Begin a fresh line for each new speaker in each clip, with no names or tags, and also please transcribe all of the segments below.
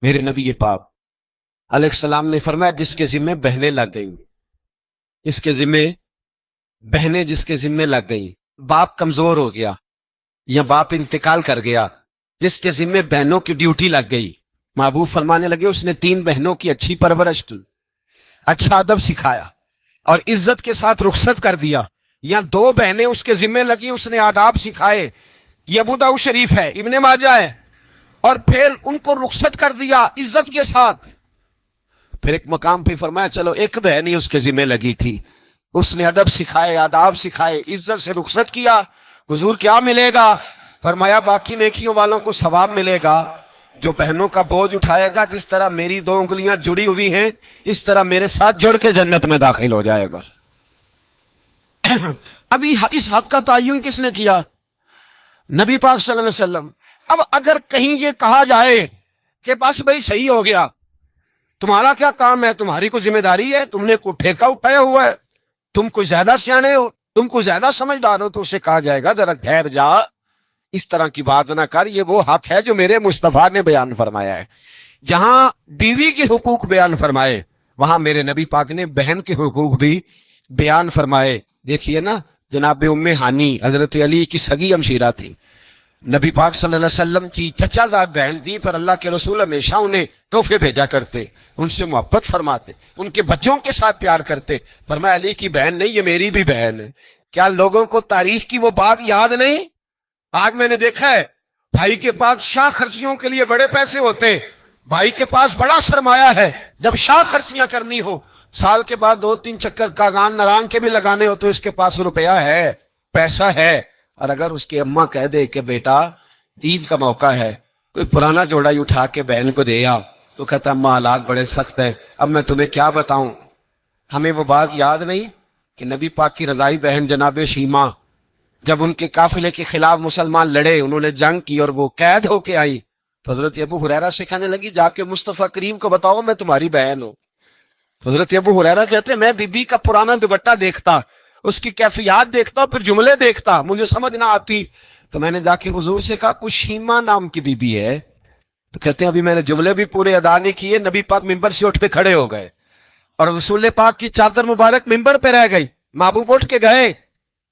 میرے نبی پاک علیہ السلام نے فرمایا جس کے ذمے بہنیں لگ گئیں، اس کے ذمے بہنیں جس کے ذمے لگ گئیں، باپ کمزور ہو گیا یا باپ انتقال کر گیا، جس کے ذمے بہنوں کی ڈیوٹی لگ گئی، محبوب فرمانے لگے اس نے 3 بہنوں کی اچھی پرورش کی، اچھا ادب سکھایا اور عزت کے ساتھ رخصت کر دیا، یا 2 بہنیں اس کے ذمے لگی، اس نے آداب سکھائے، یہ ابو داؤد شریف ہے، ابن ماجہ ہے، اور پھر ان کو رخصت کر دیا عزت کے ساتھ۔ پھر ایک مقام پہ فرمایا چلو ایک بہن ہی اس کے ذمہ لگی تھی، اس نے ادب سکھائے، آداب سکھائے، عزت سے رخصت کیا، حضور کیا ملے گا؟ فرمایا باقی نیکیوں والوں کو ثواب ملے گا، جو بہنوں کا بوجھ اٹھائے گا جس طرح میری 2 انگلیاں جڑی ہوئی ہیں اس طرح میرے ساتھ جڑ کے جنت میں داخل ہو جائے گا۔ ابھی اس حق کا تعین کس نے کیا؟ نبی پاک صلی اللہ علیہ وسلم۔ اب اگر کہیں یہ کہا جائے کہ بس بھئی صحیح ہو گیا، تمہارا کیا کام ہے، تمہاری کوئی ذمہ داری ہے، تم نے کوئی ٹھیکہ اٹھایا ہوا ہے، تم کوئی زیادہ سیانے ہو، تم کوئی زیادہ سمجھدار ہو، تو اسے کہا جائے گا ذرا ٹھہر جا، اس طرح کی بات نہ کر، یہ وہ حق ہے جو میرے مصطفیٰ نے بیان فرمایا ہے۔ جہاں بیوی کے حقوق بیان فرمائے وہاں میرے نبی پاک نے بہن کے حقوق بھی بیان فرمائے۔ دیکھیے نا، جناب ام ہانی حضرت علی کی سگی ہمشیرہ تھی، نبی پاک صلی اللہ علیہ وسلم کی چچا زاد بہن تھی، پر اللہ کے رسول ہمیشہ انہیں تحفے بھیجا کرتے، ان سے محبت فرماتے، ان کے بچوں کے ساتھ پیار کرتے۔ فرمایا علی کی بہن نہیں، یہ میری بھی بہن ہے۔ کیا لوگوں کو تاریخ کی وہ بات یاد نہیں؟ آج میں نے دیکھا ہے بھائی کے پاس شاہ خرچیوں کے لیے بڑے پیسے ہوتے، بھائی کے پاس بڑا سرمایہ ہے، جب شاہ خرچیاں کرنی ہو، سال کے بعد 2-3 چکر کاغان نران کے بھی لگانے ہو، تو اس کے پاس روپیہ ہے، پیسہ ہے۔ اور اگر اس کی اماں کہہ دے کہ بیٹا عید کا موقع ہے، کوئی پرانا جوڑا ہی اٹھا کے بہن کو دے آ، تو کہتا اماں حالات بڑے سخت ہیں، اب میں تمہیں کیا بتاؤں۔ ہمیں وہ بات یاد نہیں کہ نبی پاک کی رضائی بہن جناب شیمہ جب ان کے قافلے کے خلاف مسلمان لڑے، انہوں نے جنگ کی اور وہ قید ہو کے آئی، تو حضرت ابو ہریرہ سے کہنے لگی جا کے مصطفیٰ کریم کو بتاؤ میں تمہاری بہن ہوں۔ حضرت ابو ہریرہ کہتے میں بی بی کا پرانا دوپٹہ دیکھتا، اس کی کیفیات دیکھتا، پھر جملے دیکھتا، مجھے سمجھ نہ آتی، تو میں نے جا کے حضور سے کہا کوئی شیمہ نام کی بی بی ہے؟ تو کہتے ہیں ابھی میں نے جملے بھی پورے ادا نہیں کیے، نبی پاک ممبر سے اٹھ کے کھڑے ہو گئے اور رسول پاک کی چادر مبارک ممبر پہ رہ گئی، محبوب اٹھ کے گئے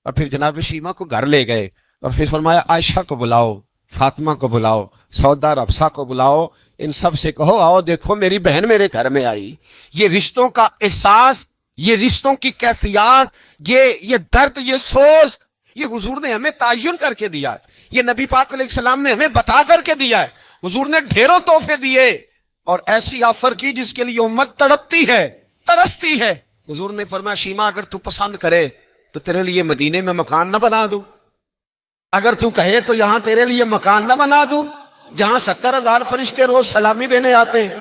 اور پھر جناب شیمہ کو گھر لے گئے اور پھر فرمایا عائشہ کو بلاؤ، فاطمہ کو بلاؤ، سودا اور حفصہ کو بلاؤ، ان سب سے کہو آؤ دیکھو میری بہن میرے گھر میں آئی۔ یہ رشتوں کا احساس، یہ رشتوں کی کیفیات، یہ درد، یہ سوز، یہ حضور نے ہمیں تعین کر کے دیا ہے، یہ نبی پاک علیہ السلام نے ہمیں بتا کر کے دیا ہے۔ حضور نے ڈھیروں تحفے دیے اور ایسی آفر کی جس کے لیے امت تڑپتی ہے، ترستی ہے۔ حضور نے فرمایا شیمہ اگر تو پسند کرے تو تیرے لیے مدینے میں مکان نہ بنا دوں، اگر تو کہے تو یہاں تیرے لیے مکان نہ بنا دوں جہاں 70,000 فرشتے روز سلامی دینے آتے ہیں۔